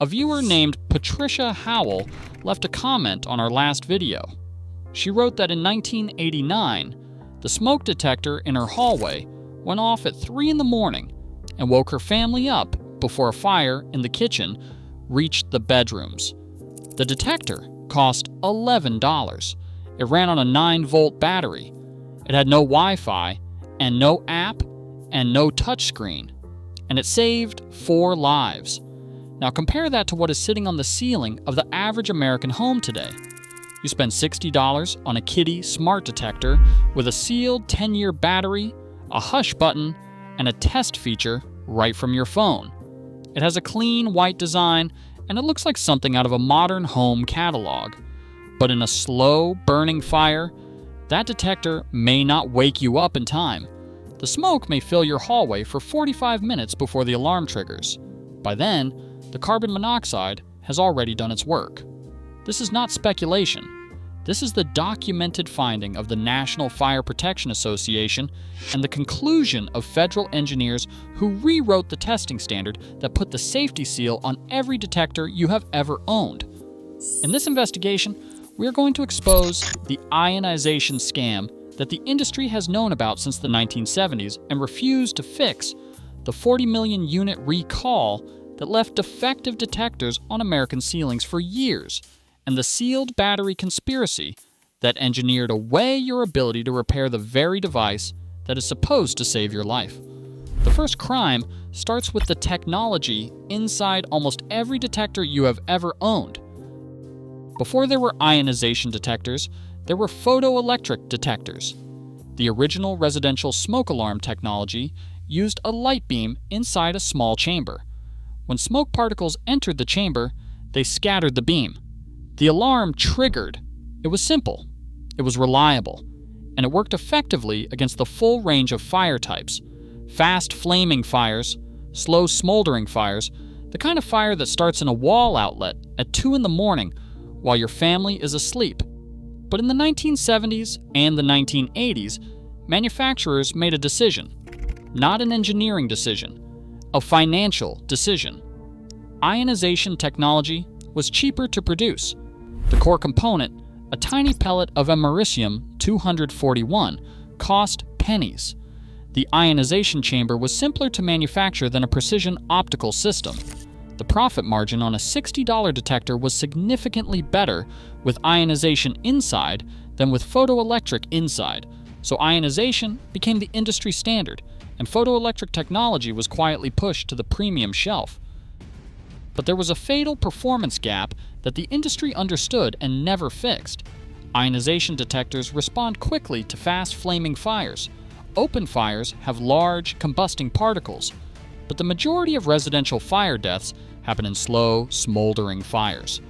A viewer named Patricia Howell left a comment on our last video. She wrote that in 1989, the smoke detector in her hallway went off at 3 in the morning and woke her family up before a fire in the kitchen reached the bedrooms. The detector cost $11. It ran on a 9-volt battery. It had no Wi-Fi and no app and no touchscreen. And it saved 4 lives. Now compare that to what is sitting on the ceiling of the average American home today. You spend $60 on a Kitty smart detector with a sealed 10-year battery, a hush button, and a test feature right from your phone. It has a clean white design, and it looks like something out of a modern home catalog. But in a slow, burning fire, that detector may not wake you up in time. The smoke may fill your hallway for 45 minutes before the alarm triggers. By then, the carbon monoxide has already done its work. This is not speculation. This is the documented finding of the National Fire Protection Association and the conclusion of federal engineers who rewrote the testing standard that put the safety seal on every detector you have ever owned. In this investigation, we are going to expose the ionization scam that the industry has known about since the 1970s and refused to fix, the 40 million unit recall that left defective detectors on American ceilings for years, and the sealed battery conspiracy that engineered away your ability to repair the very device that is supposed to save your life. The first crime starts with the technology inside almost every detector you have ever owned. Before there were ionization detectors, there were photoelectric detectors. The original residential smoke alarm technology used a light beam inside a small chamber. When smoke particles entered the chamber, they scattered the beam. The alarm triggered. It was simple, it was reliable, and it worked effectively against the full range of fire types. Fast flaming fires, slow smoldering fires, the kind of fire that starts in a wall outlet at 2 in the morning while your family is asleep. But in the 1970s and the 1980s, manufacturers made a decision, not an engineering decision, a financial decision. Ionization technology was cheaper to produce. The core component, a tiny pellet of americium-241, cost pennies. The ionization chamber was simpler to manufacture than a precision optical system. The profit margin on a $60 detector was significantly better with ionization inside than with photoelectric inside, so ionization became the industry standard, and photoelectric technology was quietly pushed to the premium shelf. But there was a fatal performance gap that the industry understood and never fixed. Ionization detectors respond quickly to fast flaming fires. Open fires have large, combusting particles, but the majority of residential fire deaths happen in slow, smoldering fires.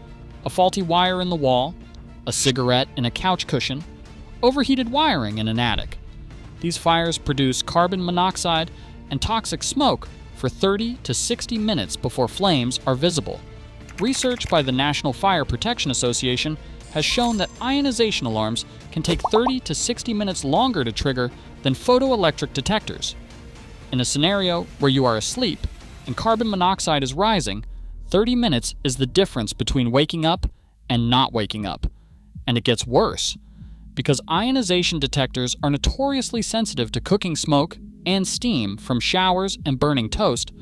A faulty wire in the wall, a cigarette in a couch cushion, overheated wiring in an attic. These fires produce carbon monoxide and toxic smoke for 30 to 60 minutes before flames are visible. Research by the National Fire Protection Association has shown that ionization alarms can take 30 to 60 minutes longer to trigger than photoelectric detectors. In a scenario where you are asleep and carbon monoxide is rising, 30 minutes is the difference between waking up and not waking up. And it gets worse. Because ionization detectors are notoriously sensitive to cooking smoke and steam from showers and burning toast,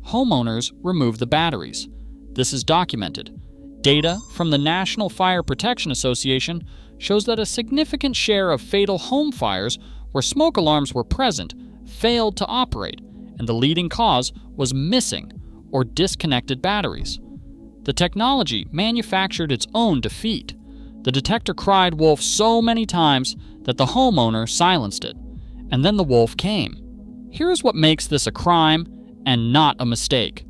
homeowners remove the batteries. This is documented. Data from the National Fire Protection Association shows that a significant share of fatal home fires where smoke alarms were present failed to operate, and the leading cause was missing or disconnected batteries. The technology manufactured its own defeat. The detector cried wolf so many times that the homeowner silenced it, and then the wolf came. Here's what makes this a crime and not a mistake.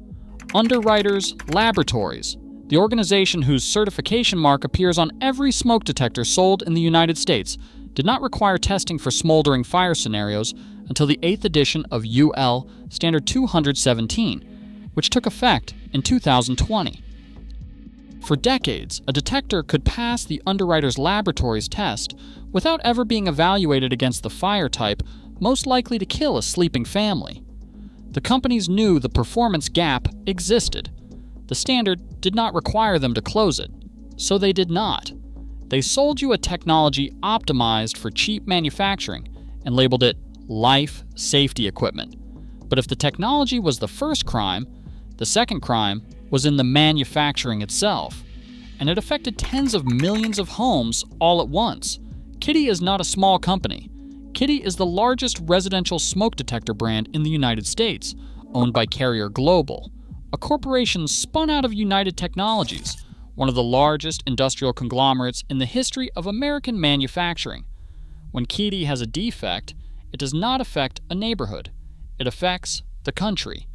Underwriters Laboratories, the organization whose certification mark appears on every smoke detector sold in the United States, did not require testing for smoldering fire scenarios until the 8th edition of UL Standard 217, which took effect in 2020. For decades, a detector could pass the Underwriters Laboratories test without ever being evaluated against the fire type most likely to kill a sleeping family. The companies knew the performance gap existed. The standard did not require them to close it, so they did not. They sold you a technology optimized for cheap manufacturing and labeled it life safety equipment. But if the technology was the first crime, the second crime was in the manufacturing itself, and it affected tens of millions of homes all at once. Kitty is not a small company. Kitty is the largest residential smoke detector brand in the United States, owned by Carrier Global, a corporation spun out of United Technologies, one of the largest industrial conglomerates in the history of American manufacturing. When Kitty has a defect, it does not affect a neighborhood. It affects the country.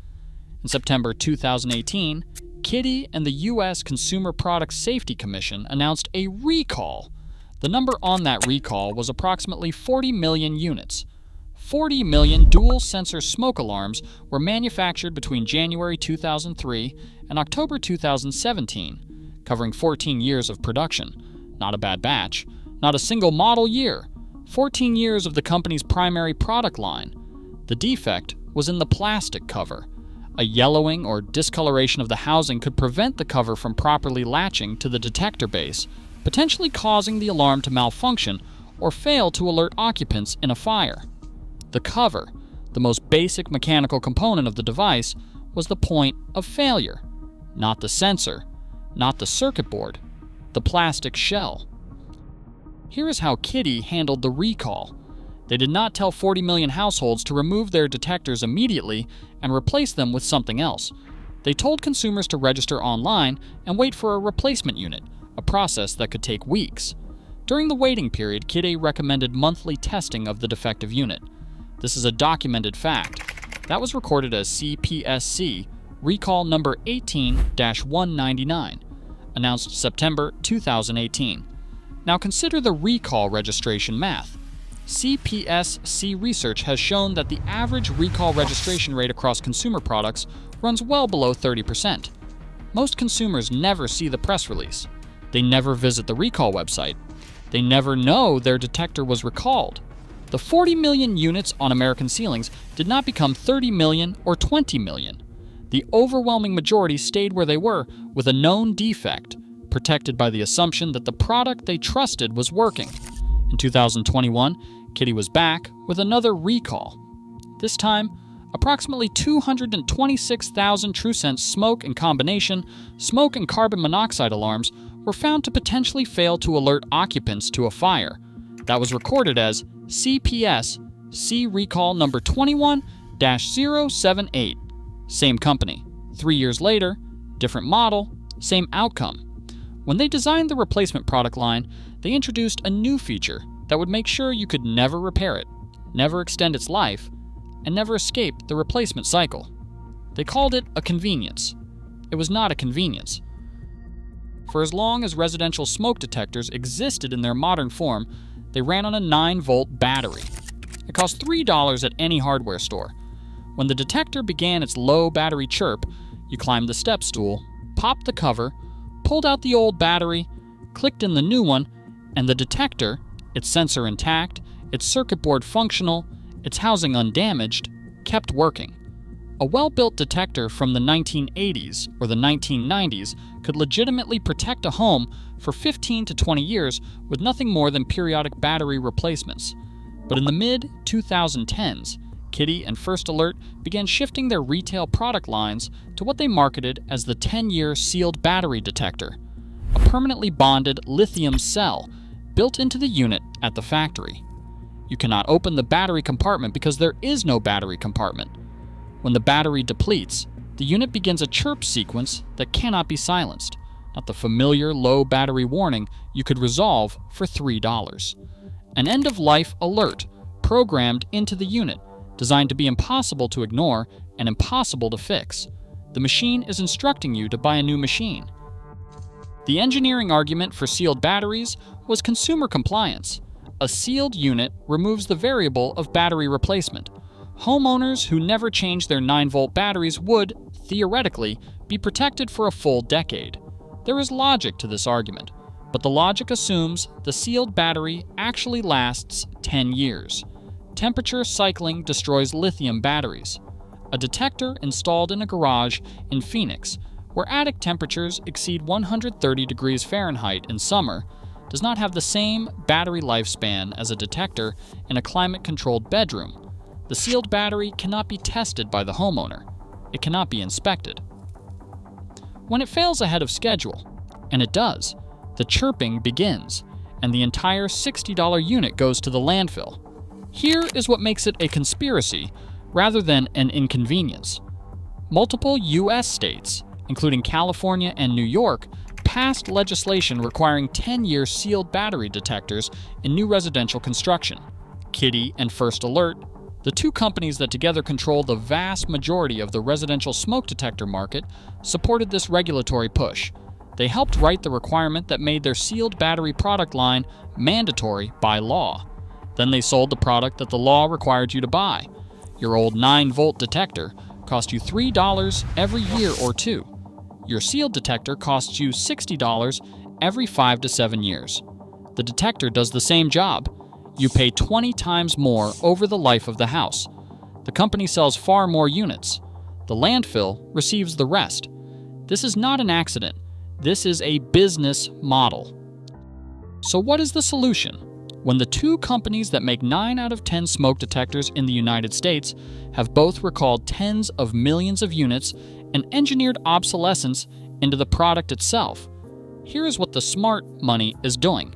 In September 2018, Kitty and the U.S. Consumer Product Safety Commission announced a recall. The number on that recall was approximately 40 million units. 40 million dual-sensor smoke alarms were manufactured between January 2003 and October 2017, covering 14 years of production. Not a bad batch. Not a single model year. 14 years of the company's primary product line. The defect was in the plastic cover. A yellowing or discoloration of the housing could prevent the cover from properly latching to the detector base, potentially causing the alarm to malfunction or fail to alert occupants in a fire. The cover, the most basic mechanical component of the device, was the point of failure, not the sensor, not the circuit board, the plastic shell. Here is how Kitty handled the recall. They did not tell 40 million households to remove their detectors immediately and replace them with something else. They told consumers to register online and wait for a replacement unit, a process that could take weeks. During the waiting period, Kitty recommended monthly testing of the defective unit. This is a documented fact. That was recorded as CPSC Recall Number 18-199, announced September 2018. Now consider the recall registration math. CPSC research has shown that the average recall registration rate across consumer products runs well below 30%. Most consumers never see the press release. They never visit the recall website. They never know their detector was recalled. The 40 million units on American ceilings did not become 30 million or 20 million. The overwhelming majority stayed where they were with a known defect, protected by the assumption that the product they trusted was working. In 2021, Kitty was back with another recall. This time, approximately 226,000 TrueSense smoke and combination, smoke and carbon monoxide alarms were found to potentially fail to alert occupants to a fire. That was recorded as CPS C Recall Number 21-078. Same company. 3 years later, different model, same outcome. When they designed the replacement product line, they introduced a new feature that would make sure you could never repair it, never extend its life, and never escape the replacement cycle. They called it a convenience. It was not a convenience. For as long as residential smoke detectors existed in their modern form, they ran on a 9-volt battery. It cost $3 at any hardware store. When the detector began its low battery chirp, you climbed the step stool, popped the cover, pulled out the old battery, clicked in the new one, and the detector, its sensor intact, its circuit board functional, its housing undamaged, kept working. A well-built detector from the 1980s or the 1990s could legitimately protect a home for 15 to 20 years with nothing more than periodic battery replacements. But in the mid-2010s, Kitty and First Alert began shifting their retail product lines to what they marketed as the 10-year sealed battery detector, a permanently bonded lithium cell built into the unit at the factory. You cannot open the battery compartment because there is no battery compartment. When the battery depletes, the unit begins a chirp sequence that cannot be silenced, not the familiar low battery warning you could resolve for $3. An end-of-life alert programmed into the unit, designed to be impossible to ignore and impossible to fix. The machine is instructing you to buy a new machine. The engineering argument for sealed batteries was consumer compliance. A sealed unit removes the variable of battery replacement. Homeowners who never change their 9-volt batteries would, theoretically, be protected for a full decade. There is logic to this argument, but the logic assumes the sealed battery actually lasts 10 years. Temperature cycling destroys lithium batteries. A detector installed in a garage in Phoenix where attic temperatures exceed 130 degrees Fahrenheit in summer, does not have the same battery lifespan as a detector in a climate-controlled bedroom. The sealed battery cannot be tested by the homeowner. It cannot be inspected. When it fails ahead of schedule, and it does, the chirping begins, and the entire $60 unit goes to the landfill. Here is what makes it a conspiracy rather than an inconvenience. Multiple U.S. states, including California and New York, passed legislation requiring 10-year sealed battery detectors in new residential construction. Kitty and First Alert, the two companies that together control the vast majority of the residential smoke detector market, supported this regulatory push. They helped write the requirement that made their sealed battery product line mandatory by law. Then they sold the product that the law required you to buy. Your old 9-volt detector cost you $3 every year or two. Your sealed detector costs you $60 every 5 to 7 years. The detector does the same job. You pay 20 times more over the life of the house. The company sells far more units. The landfill receives the rest. This is not an accident. This is a business model. So what is the solution? When the two companies that make 9 out of 10 smoke detectors in the United States have both recalled tens of millions of units and engineered obsolescence into the product itself, here is what the smart money is doing.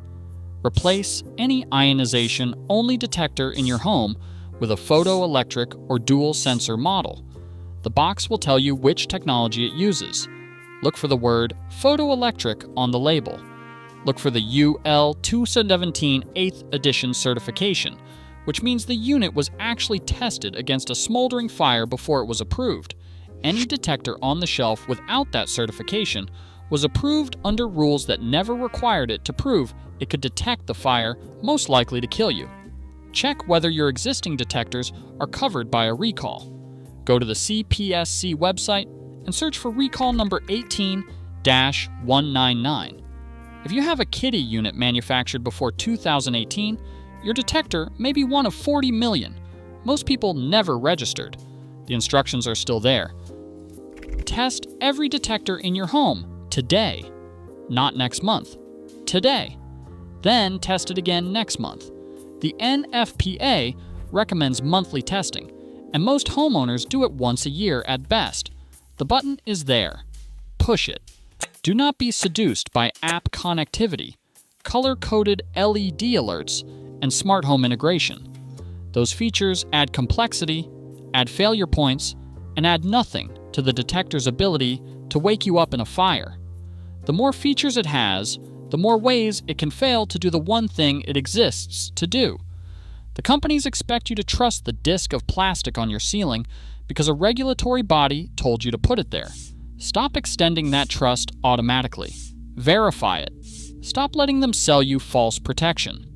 Replace any ionization-only detector in your home with a photoelectric or dual sensor model. The box will tell you which technology it uses. Look for the word photoelectric on the label. Look for the UL 217 8th edition certification, which means the unit was actually tested against a smoldering fire before it was approved. Any detector on the shelf without that certification was approved under rules that never required it to prove it could detect the fire most likely to kill you. Check whether your existing detectors are covered by a recall. Go to the CPSC website and search for recall number 18-199. If you have a Kitty unit manufactured before 2018, your detector may be one of 40 million. Most people never registered. The instructions are still there. Test every detector in your home today, not next month. Today. Then test it again next month. The NFPA recommends monthly testing, and most homeowners do it once a year at best. The button is there. Push it. Do not be seduced by app connectivity, color-coded LED alerts, and smart home integration. Those features add complexity, add failure points, and add nothing to the detector's ability to wake you up in a fire. The more features it has, the more ways it can fail to do the one thing it exists to do. The companies expect you to trust the disc of plastic on your ceiling because a regulatory body told you to put it there. Stop extending that trust automatically. Verify it. Stop letting them sell you false protection.